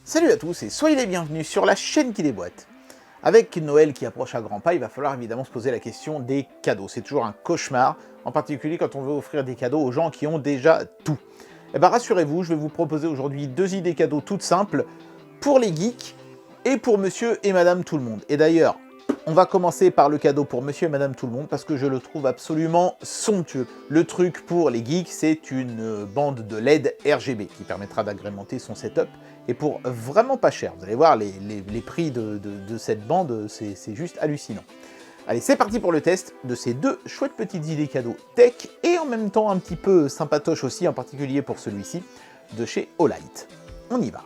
Salut à tous et soyez les bienvenus sur la chaîne qui déboîte. Avec Noël qui approche à grands pas, il va falloir évidemment se poser la question des cadeaux. C'est toujours un cauchemar, en particulier quand on veut offrir des cadeaux aux gens qui ont déjà tout. Et bien rassurez-vous, je vais vous proposer aujourd'hui 2 idées cadeaux toutes simples pour les geeks et pour monsieur et madame tout le monde. Et d'ailleurs, on va commencer par le cadeau pour monsieur et madame tout le monde parce que je le trouve absolument somptueux. Le truc pour les geeks, c'est une bande de LED RGB qui permettra d'agrémenter son setup et pour vraiment pas cher. Vous allez voir, les prix de cette bande, c'est juste hallucinant. Allez, c'est parti pour le test de ces 2 chouettes petites idées cadeaux tech et en même temps un petit peu sympatoche aussi, en particulier pour celui-ci, de chez Olight. On y va.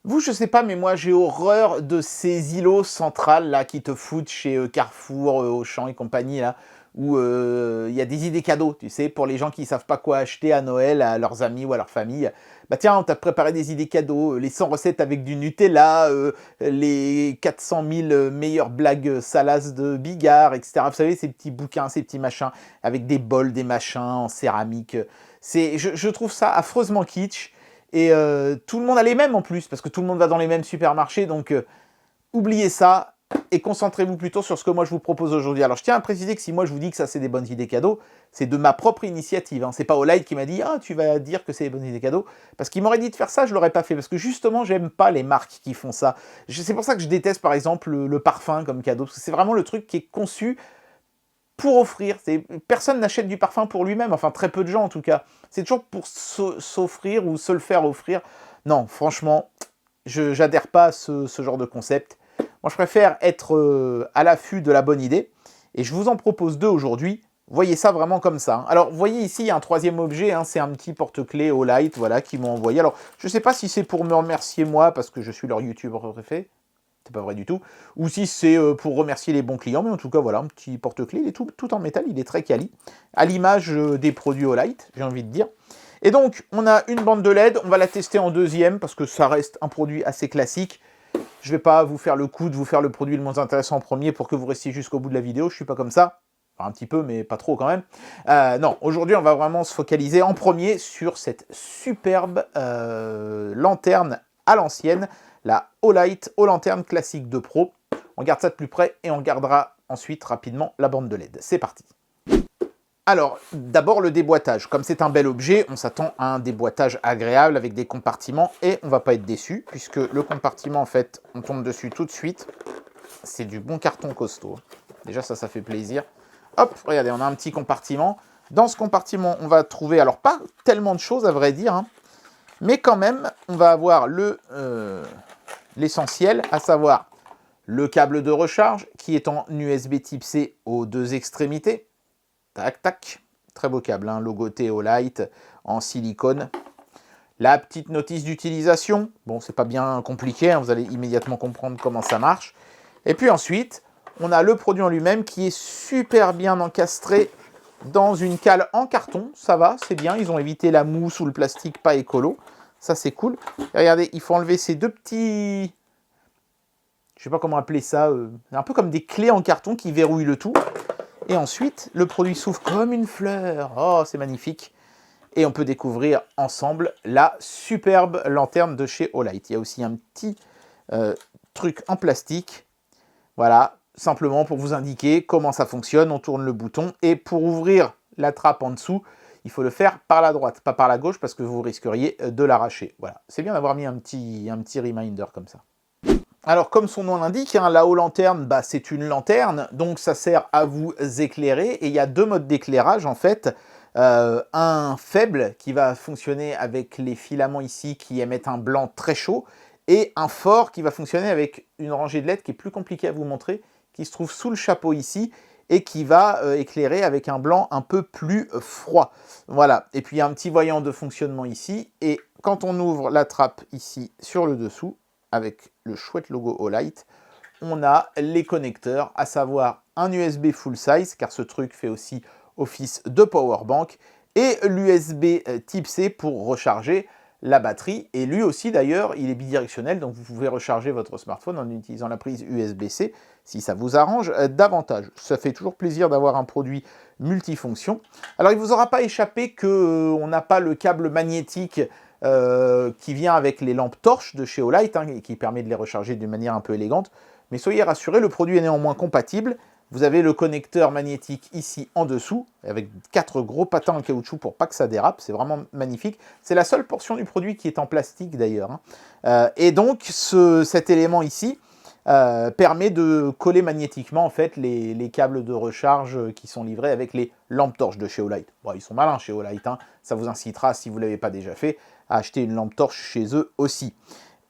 Vous, je sais pas, mais moi j'ai horreur de ces îlots centrales là qui te foutent chez Carrefour, Auchan et compagnie là, où il y a des idées cadeaux, tu sais, pour les gens qui savent pas quoi acheter à Noël à leurs amis ou à leur famille. Bah tiens, on t'a préparé des idées cadeaux, les 100 recettes avec du Nutella, les 400 000 meilleures blagues salaces de Bigard, etc. Vous savez, ces petits bouquins, ces petits machins, avec des bols, des machins en céramique. Je trouve ça affreusement kitsch. Et tout le monde a les mêmes en plus, parce que tout le monde va dans les mêmes supermarchés, donc oubliez ça et concentrez-vous plutôt sur ce que moi je vous propose aujourd'hui. Alors je tiens à préciser que si moi je vous dis que ça c'est des bonnes idées cadeaux, c'est de ma propre initiative, hein. C'est pas Olight qui m'a dit « Ah, tu vas dire que c'est des bonnes idées cadeaux », parce qu'il m'aurait dit de faire ça, je l'aurais pas fait, parce que justement j'aime pas les marques qui font ça. C'est pour ça que je déteste par exemple le parfum comme cadeau, parce que c'est vraiment le truc qui est conçu pour offrir. Personne n'achète du parfum pour lui-même, enfin très peu de gens en tout cas. C'est toujours pour s'offrir ou se le faire offrir. Non, franchement, j'adhère pas à ce genre de concept. Moi, je préfère être à l'affût de la bonne idée. Et je vous en propose 2 aujourd'hui. Voyez ça vraiment comme ça. Alors, vous voyez ici, il y a un 3e objet. Hein, c'est un petit porte-clés Olight, voilà, qu'ils m'ont envoyé. Alors, je ne sais pas si c'est pour me remercier moi, parce que je suis leur youtubeur préféré. C'est pas vrai du tout. Ou si c'est pour remercier les bons clients, mais en tout cas, voilà, un petit porte-clés. Il est tout en métal, il est très quali. À l'image des produits Olight, j'ai envie de dire. Et donc, on a une bande de LED, on va la tester en 2e, parce que ça reste un produit assez classique. Je ne vais pas vous faire le coup de vous faire le produit le moins intéressant en premier pour que vous restiez jusqu'au bout de la vidéo, je suis pas comme ça. Enfin, un petit peu, mais pas trop quand même. Non, aujourd'hui, on va vraiment se focaliser en premier sur cette superbe lanterne à l'ancienne, la Olight Lanterne Classique 2 Pro. On garde ça de plus près et on regardera ensuite rapidement la bande de LED. C'est parti. Alors, d'abord le déboîtage. Comme c'est un bel objet, on s'attend à un déboîtage agréable avec des compartiments et on ne va pas être déçu puisque le compartiment, en fait, on tombe dessus tout de suite. C'est du bon carton costaud. Déjà, ça fait plaisir. Hop, regardez, on a un petit compartiment. Dans ce compartiment, on va trouver, alors pas tellement de choses à vrai dire, hein, mais quand même, on va avoir l'essentiel, à savoir le câble de recharge qui est en USB type C aux 2 extrémités. Tac, tac. Très beau câble, hein, logoté Olight en silicone. La petite notice d'utilisation. Bon, c'est pas bien compliqué, hein, vous allez immédiatement comprendre comment ça marche. Et puis ensuite, on a le produit en lui-même qui est super bien encastré dans une cale en carton. Ça va, c'est bien. Ils ont évité la mousse ou le plastique pas écolo. Ça, c'est cool. Et regardez, il faut enlever ces 2 petits... Je sais pas comment appeler ça. Un peu comme des clés en carton qui verrouillent le tout. Et ensuite, le produit s'ouvre comme une fleur. Oh, c'est magnifique. Et on peut découvrir ensemble la superbe lanterne de chez Olight. Il y a aussi un petit truc en plastique. Voilà, simplement pour vous indiquer comment ça fonctionne. On tourne le bouton. Et pour ouvrir la trappe en dessous, il faut le faire par la droite, pas par la gauche, parce que vous risqueriez de l'arracher. Voilà, c'est bien d'avoir mis un petit reminder comme ça. Alors, comme son nom l'indique, hein, la lanterne, bah, c'est une lanterne, donc ça sert à vous éclairer. Et il y a 2 modes d'éclairage, en fait. Un faible, qui va fonctionner avec les filaments ici, qui émettent un blanc très chaud. Et un fort, qui va fonctionner avec une rangée de LED qui est plus compliquée à vous montrer, qui se trouve sous le chapeau ici, et qui va éclairer avec un blanc un peu plus froid. Voilà, et puis il y a un petit voyant de fonctionnement ici. Et quand on ouvre la trappe ici, sur le dessous, avec le chouette logo Olight, on a les connecteurs, à savoir un USB full size, car ce truc fait aussi office de power bank, et l'USB type C pour recharger la batterie. Et lui aussi d'ailleurs, il est bidirectionnel, donc vous pouvez recharger votre smartphone en utilisant la prise USB-C, si ça vous arrange davantage. Ça fait toujours plaisir d'avoir un produit multifonction. Alors il ne vous aura pas échappé qu'on n'a pas le câble magnétique qui vient avec les lampes torches de chez Olight, hein, et qui permet de les recharger d'une manière un peu élégante. Mais soyez rassurés, le produit est néanmoins compatible. Vous avez le connecteur magnétique ici en dessous, avec 4 gros patins en caoutchouc pour pas que ça dérape, c'est vraiment magnifique. C'est la seule portion du produit qui est en plastique d'ailleurs. Hein. Et donc cet élément ici permet de coller magnétiquement en fait les câbles de recharge qui sont livrés avec les lampes torches de chez Olight. Bon, ils sont malins chez Olight, hein. Ça vous incitera, si vous ne l'avez pas déjà fait, à acheter une lampe torche chez eux aussi.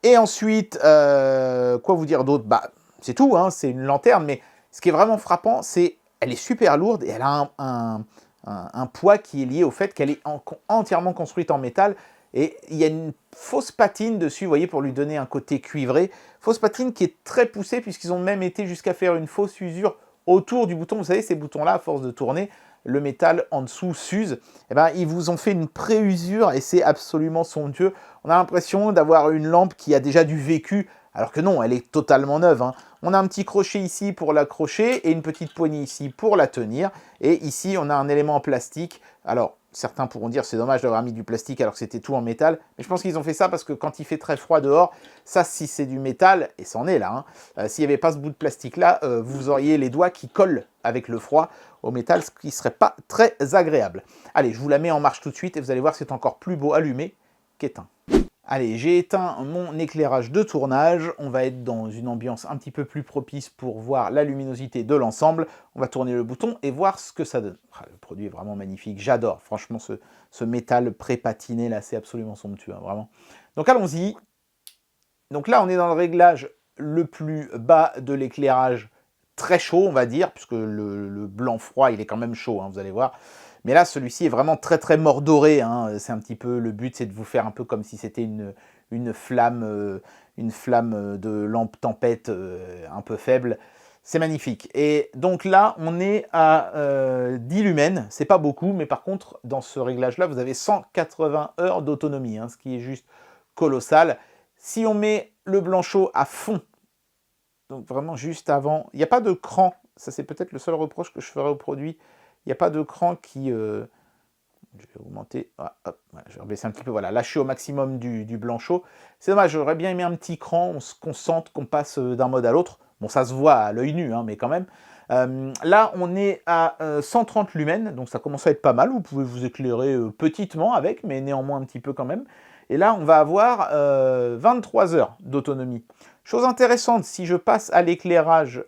Et ensuite, quoi vous dire d'autre? Bah, c'est tout, hein, c'est une lanterne, mais ce qui est vraiment frappant, c'est qu'elle est super lourde et elle a un poids qui est lié au fait qu'elle est entièrement construite en métal. Et il y a une fausse patine dessus, vous voyez, pour lui donner un côté cuivré. Fausse patine qui est très poussée, puisqu'ils ont même été jusqu'à faire une fausse usure autour du bouton. Vous savez, ces boutons-là, à force de tourner, le métal en dessous s'use. Eh ben, ils vous ont fait une pré-usure et c'est absolument somptueux. On a l'impression d'avoir une lampe qui a déjà du vécu, alors que non, elle est totalement neuve. Hein. On a un petit crochet ici pour l'accrocher et une petite poignée ici pour la tenir. Et ici, on a un élément en plastique. Alors, certains pourront dire c'est dommage d'avoir mis du plastique alors que c'était tout en métal. Mais je pense qu'ils ont fait ça parce que quand il fait très froid dehors, ça, si c'est du métal, et c'en est là, hein, s'il n'y avait pas ce bout de plastique-là, vous auriez les doigts qui collent avec le froid au métal, ce qui ne serait pas très agréable. Allez, je vous la mets en marche tout de suite et vous allez voir c'est encore plus beau allumé qu'éteint. Allez, j'ai éteint mon éclairage de tournage. On va être dans une ambiance un petit peu plus propice pour voir la luminosité de l'ensemble. On va tourner le bouton et voir ce que ça donne. Le produit est vraiment magnifique, j'adore. Franchement, ce métal pré-patiné, là, c'est absolument somptueux, hein, vraiment. Donc, allons-y. Donc là, on est dans le réglage le plus bas de l'éclairage, très chaud, on va dire, puisque le blanc froid, il est quand même chaud, hein, vous allez voir. Mais là, celui-ci est vraiment très très mordoré. Hein. C'est un petit peu le but, c'est de vous faire un peu comme si c'était une flamme de lampe tempête un peu faible. C'est magnifique. Et donc là, on est à 10 lumens. C'est pas beaucoup, mais par contre, dans ce réglage-là, vous avez 180 heures d'autonomie, hein, ce qui est juste colossal. Si on met le blanc chaud à fond, donc vraiment juste avant, il n'y a pas de cran. Ça, c'est peut-être le seul reproche que je ferai au produit. Il n'y a pas de cran qui... je vais augmenter... Ah, hop, je vais rebaisser un petit peu. Voilà, là, je suis au maximum du blanc chaud. C'est dommage, j'aurais bien aimé un petit cran. On se concentre, qu'on passe d'un mode à l'autre. Bon, ça se voit à l'œil nu, hein, mais quand même. Là, on est à 130 lumens. Donc, ça commence à être pas mal. Vous pouvez vous éclairer petitement avec, mais néanmoins un petit peu quand même. Et là, on va avoir 23 heures d'autonomie. Chose intéressante, si je passe à l'éclairage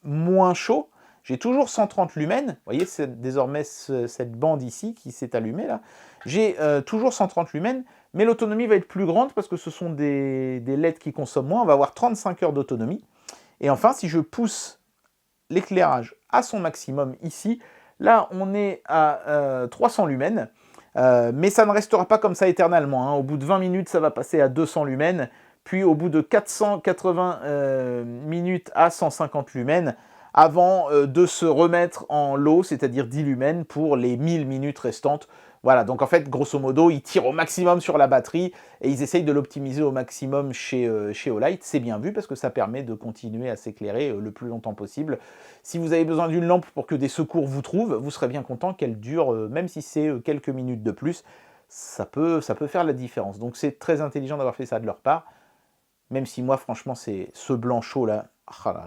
moins chaud, j'ai toujours 130 lumens, vous voyez, c'est désormais cette bande ici qui s'est allumée là. J'ai toujours 130 lumens, mais l'autonomie va être plus grande parce que ce sont des LED qui consomment moins. On va avoir 35 heures d'autonomie. Et enfin, si je pousse l'éclairage à son maximum ici, là on est à 300 lumens. Mais ça ne restera pas comme ça éternellement. Hein. Au bout de 20 minutes, ça va passer à 200 lumens. Puis au bout de 480 minutes à 150 lumens, avant de se remettre en low, c'est-à-dire 10 lumens pour les 1000 minutes restantes. Voilà, donc en fait, grosso modo, ils tirent au maximum sur la batterie et ils essayent de l'optimiser au maximum chez Olight. C'est bien vu parce que ça permet de continuer à s'éclairer le plus longtemps possible. Si vous avez besoin d'une lampe pour que des secours vous trouvent, vous serez bien content qu'elle dure, même si c'est quelques minutes de plus. Ça peut faire la différence. Donc c'est très intelligent d'avoir fait ça de leur part. Même si moi, franchement, c'est ce blanc chaud là,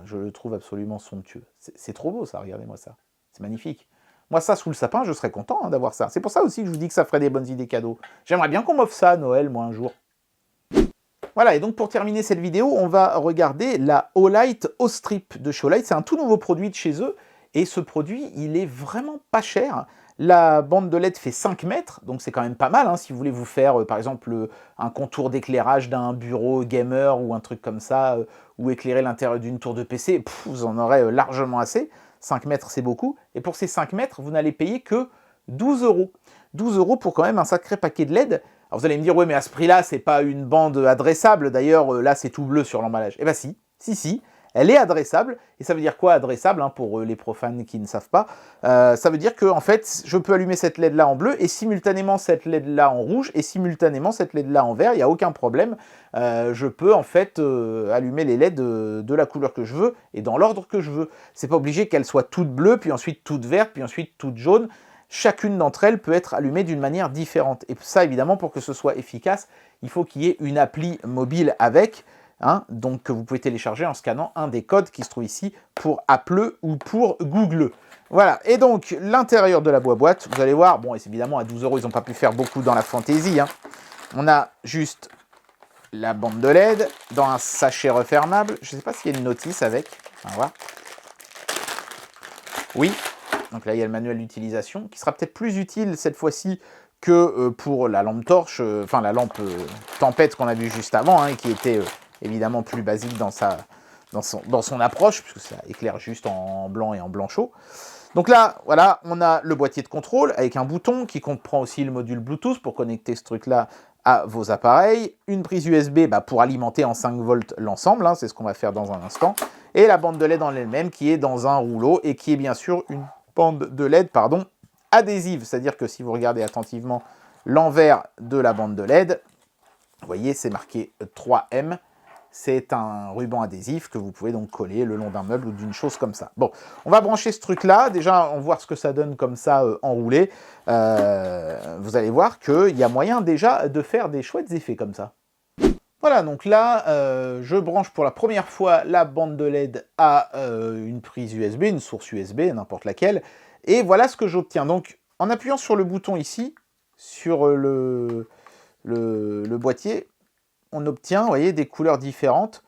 je le trouve absolument somptueux. C'est trop beau ça, regardez-moi ça. C'est magnifique. Moi, ça, sous le sapin, je serais content hein, d'avoir ça. C'est pour ça aussi que je vous dis que ça ferait des bonnes idées cadeaux. J'aimerais bien qu'on m'offre ça à Noël, moi, un jour. Voilà, et donc pour terminer cette vidéo, on va regarder la Olight O-Strip de chez Olight. C'est un tout nouveau produit de chez eux. Et ce produit, il est vraiment pas cher. La bande de LED fait 5 mètres, donc c'est quand même pas mal. Hein, si vous voulez vous faire, par exemple, un contour d'éclairage d'un bureau gamer ou un truc comme ça, ou éclairer l'intérieur d'une tour de PC, vous en aurez largement assez. 5 mètres, c'est beaucoup. Et pour ces 5 mètres, vous n'allez payer que 12 €. 12 € pour quand même un sacré paquet de LED. Alors vous allez me dire, ouais, mais à ce prix-là, c'est pas une bande adressable. D'ailleurs, là, c'est tout bleu sur l'emballage. Eh bien, si. Elle est adressable, et ça veut dire quoi adressable hein, pour les profanes qui ne savent pas ça veut dire que en fait, je peux allumer cette LED là en bleu, et simultanément cette LED là en rouge, et simultanément cette LED là en vert, il n'y a aucun problème. Je peux en fait allumer les LED de la couleur que je veux, et dans l'ordre que je veux. C'est pas obligé qu'elles soient toutes bleues, puis ensuite toutes vertes, puis ensuite toutes jaunes. chacune d'entre elles peut être allumée d'une manière différente. Et ça, évidemment, pour que ce soit efficace, il faut qu'il y ait une appli mobile avec, hein, donc que vous pouvez télécharger en scannant un des codes qui se trouve ici pour Apple ou pour Google. Voilà, et donc l'intérieur de la boîte, vous allez voir, bon, et évidemment à 12 €, ils n'ont pas pu faire beaucoup dans la fantaisie, hein. On a juste la bande de LED dans un sachet refermable. Je ne sais pas s'il y a une notice avec, on va voir. Oui, donc là il y a le manuel d'utilisation, qui sera peut-être plus utile cette fois-ci que pour la lampe torche, enfin la lampe tempête qu'on a vue juste avant, hein, qui était évidemment plus basique dans son approche, puisque ça éclaire juste en blanc et en blanc chaud. Donc là, voilà, on a le boîtier de contrôle avec un bouton qui comprend aussi le module Bluetooth pour connecter ce truc-là à vos appareils, une prise USB pour alimenter en 5 volts l'ensemble, hein, c'est ce qu'on va faire dans un instant, et la bande de LED en elle-même qui est dans un rouleau et qui est bien sûr une bande de LED adhésive, c'est-à-dire que si vous regardez attentivement l'envers de la bande de LED, vous voyez c'est marqué 3M, c'est un ruban adhésif que vous pouvez donc coller le long d'un meuble ou d'une chose comme ça. Bon, on va brancher ce truc-là. Déjà, on va voir ce que ça donne comme ça enroulé. Vous allez voir qu'il y a moyen déjà de faire des chouettes effets comme ça. Voilà, donc là, je branche pour la première fois la bande de LED à une prise USB, une source USB, n'importe laquelle. Et voilà ce que j'obtiens. Donc, en appuyant sur le bouton ici, sur le boîtier, on obtient, vous voyez, des couleurs différentes,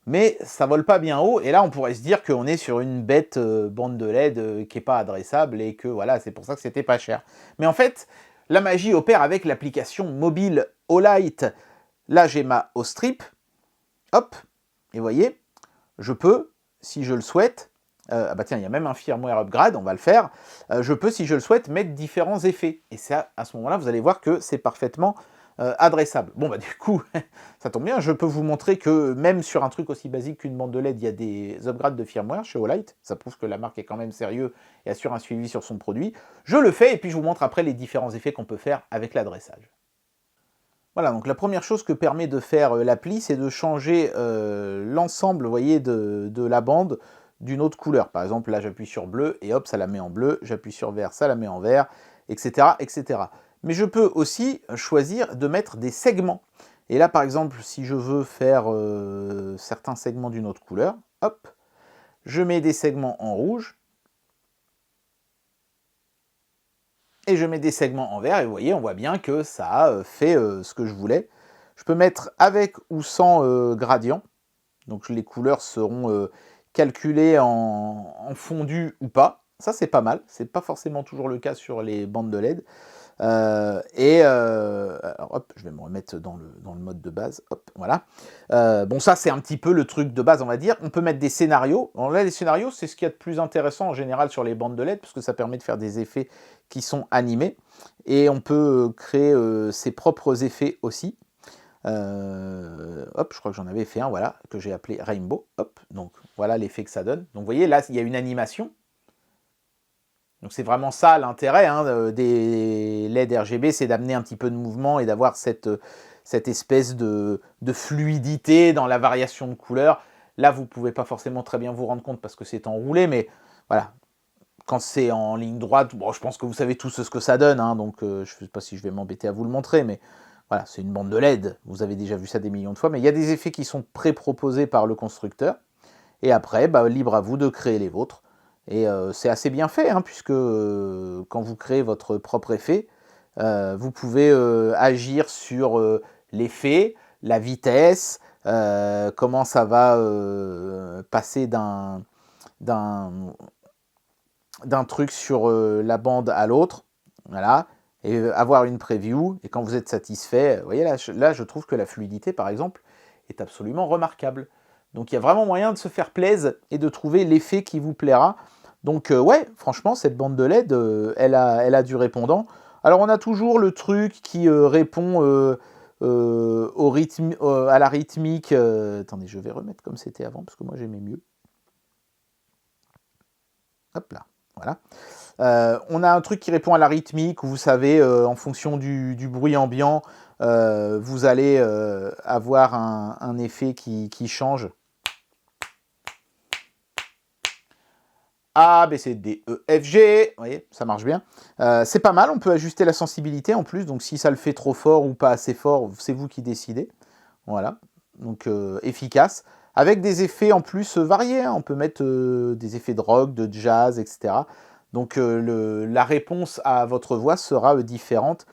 mais ça vole pas bien haut, et là on pourrait se dire qu'on est sur une bête bande de LED qui n'est pas adressable, et que voilà, c'est pour ça que c'était pas cher. Mais en fait, la magie opère avec l'application mobile Olight. Là j'ai ma O-strip, hop, et vous voyez, je peux, si je le souhaite, ah bah tiens, il y a même un firmware upgrade, on va le faire, je peux, si je le souhaite, mettre différents effets, et ça, à ce moment-là, vous allez voir que c'est parfaitement adressable. Bon bah du coup, ça tombe bien, je peux vous montrer que même sur un truc aussi basique qu'une bande de LED, il y a des upgrades de firmware chez Olight, ça prouve que la marque est quand même sérieuse et assure un suivi sur son produit. Je le fais et puis je vous montre après les différents effets qu'on peut faire avec l'adressage. Voilà, donc la première chose que permet de faire l'appli, c'est de changer l'ensemble, vous voyez, de la bande d'une autre couleur. Par exemple, là j'appuie sur bleu et hop, ça la met en bleu, j'appuie sur vert, ça la met en vert, etc., etc. Mais je peux aussi choisir de mettre des segments. Et là, par exemple, si je veux faire certains segments d'une autre couleur, hop, je mets des segments en rouge, et je mets des segments en vert, et vous voyez, on voit bien que ça a fait ce que je voulais. Je peux mettre avec ou sans gradient, donc les couleurs seront calculées en fondu ou pas. Ça, c'est pas mal, c'est pas forcément toujours le cas sur les bandes de LED. Alors hop, je vais me remettre dans le mode de base, hop, voilà. Bon, ça c'est un petit peu le truc de base, on va dire. On peut mettre des scénarios. Alors là, les scénarios, c'est ce qu'il y a de plus intéressant en général sur les bandes de LED, parce que ça permet de faire des effets qui sont animés. Et on peut créer ses propres effets aussi. Hop, je crois que j'en avais fait un, voilà, que j'ai appelé Rainbow. Hop, donc voilà l'effet que ça donne. Donc vous voyez, là, il y a une animation. Donc c'est vraiment ça l'intérêt des LED RGB, c'est d'amener un petit peu de mouvement et d'avoir cette espèce de fluidité dans la variation de couleurs. Là, vous ne pouvez pas forcément très bien vous rendre compte parce que c'est enroulé, mais voilà, quand c'est en ligne droite, bon, je pense que vous savez tous ce que ça donne, hein, donc je ne sais pas si je vais m'embêter à vous le montrer, mais voilà, c'est une bande de LED, vous avez déjà vu ça des millions de fois, mais il y a des effets qui sont pré-proposés par le constructeur, et après, bah, libre à vous de créer les vôtres. Et c'est assez bien fait, hein, puisque quand vous créez votre propre effet, vous pouvez agir sur l'effet, la vitesse, comment ça va passer d'un truc sur la bande à l'autre, voilà, et avoir une preview, et quand vous êtes satisfait, vous voyez là je trouve que la fluidité par exemple est absolument remarquable. Donc il y a vraiment moyen de se faire plaisir et de trouver l'effet qui vous plaira. Donc ouais, franchement, cette bande de LED, elle a du répondant. Alors on a toujours le truc qui répond à la rythmique. Attendez, je vais remettre comme c'était avant, parce que moi j'aimais mieux. Hop là, voilà. On a un truc qui répond à la rythmique, où vous savez, en fonction du bruit ambiant, vous allez avoir un effet qui change. A, B, C, D, E, F, G. Vous voyez, ça marche bien. C'est pas mal, on peut ajuster la sensibilité en plus, donc si ça le fait trop fort ou pas assez fort, c'est vous qui décidez. Voilà, donc efficace. Avec des effets en plus variés, hein. On peut mettre des effets de rock, de jazz, etc. Donc la réponse à votre voix sera différente.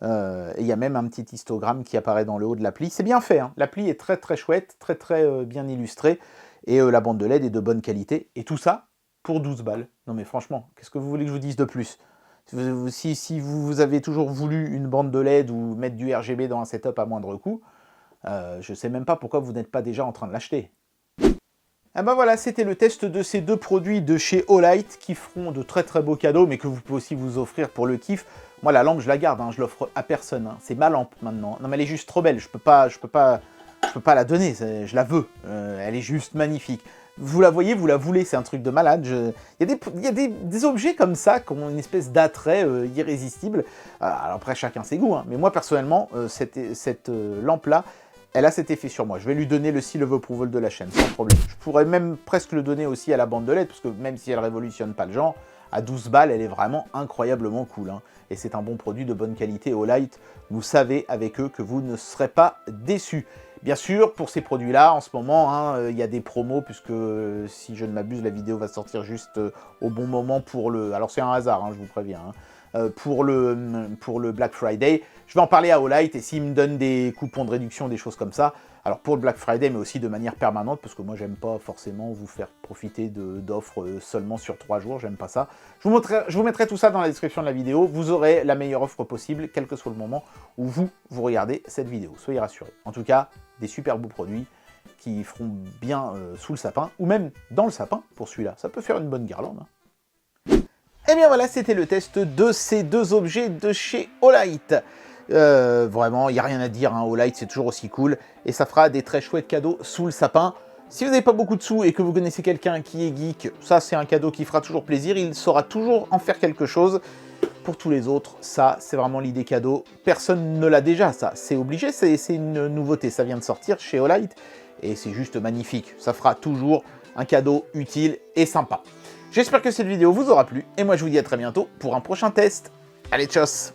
Il y a même un petit histogramme qui apparaît dans le haut de l'appli. C'est bien fait, hein. L'appli est très très chouette, très très bien illustrée. Et la bande de LED est de bonne qualité. Et tout ça pour 12 balles. Non mais franchement, qu'est-ce que vous voulez que je vous dise de plus? Si vous avez toujours voulu une bande de LED ou mettre du RGB dans un setup à moindre coût, je ne sais même pas pourquoi vous n'êtes pas déjà en train de l'acheter. Ah ben voilà, c'était le test de ces deux produits de chez Olight qui feront de très très beaux cadeaux, mais que vous pouvez aussi vous offrir pour le kiff. Moi la lampe je la garde, hein, je l'offre à personne, hein. C'est ma lampe maintenant. Non mais elle est juste trop belle, je peux pas la donner, je la veux. Elle est juste magnifique. Vous la voyez, vous la voulez, c'est un truc de malade. Il y a des objets comme ça qui ont une espèce d'attrait irrésistible. Alors après chacun ses goûts, hein. Mais moi personnellement, cette lampe-là, elle a cet effet sur moi. Je vais lui donner le seal of approval de la chaîne, sans problème. Je pourrais même presque le donner aussi à la bande de LED, parce que même si elle révolutionne pas le genre, à 12 balles, elle est vraiment incroyablement cool, hein. Et c'est un bon produit de bonne qualité Olight. Vous savez avec eux que vous ne serez pas déçus. Bien sûr, pour ces produits-là, en ce moment, hein, y a des promos, puisque si je ne m'abuse, la vidéo va sortir juste au bon moment pour le... Alors c'est un hasard, hein, je vous préviens, hein. Pour le Black Friday. Je vais en parler à Olight et s'ils me donnent des coupons de réduction, des choses comme ça, alors pour le Black Friday, mais aussi de manière permanente, parce que moi j'aime pas forcément vous faire profiter d'offres seulement sur 3 jours, j'aime pas ça. Je vous mettrai tout ça dans la description de la vidéo, vous aurez la meilleure offre possible, quel que soit le moment où vous regardez cette vidéo, soyez rassurés. En tout cas, des super beaux produits qui feront bien sous le sapin, ou même dans le sapin pour celui-là, ça peut faire une bonne guirlande, hein. Et bien voilà, c'était le test de ces deux objets de chez Olight. Vraiment, il n'y a rien à dire, hein, Olight c'est toujours aussi cool, et ça fera des très chouettes cadeaux sous le sapin. Si vous n'avez pas beaucoup de sous et que vous connaissez quelqu'un qui est geek, ça c'est un cadeau qui fera toujours plaisir, il saura toujours en faire quelque chose. Pour tous les autres, ça c'est vraiment l'idée cadeau, personne ne l'a déjà ça, c'est obligé, c'est une nouveauté, ça vient de sortir chez Olight, et c'est juste magnifique, ça fera toujours un cadeau utile et sympa. J'espère que cette vidéo vous aura plu, et moi je vous dis à très bientôt pour un prochain test. Allez, tchuss!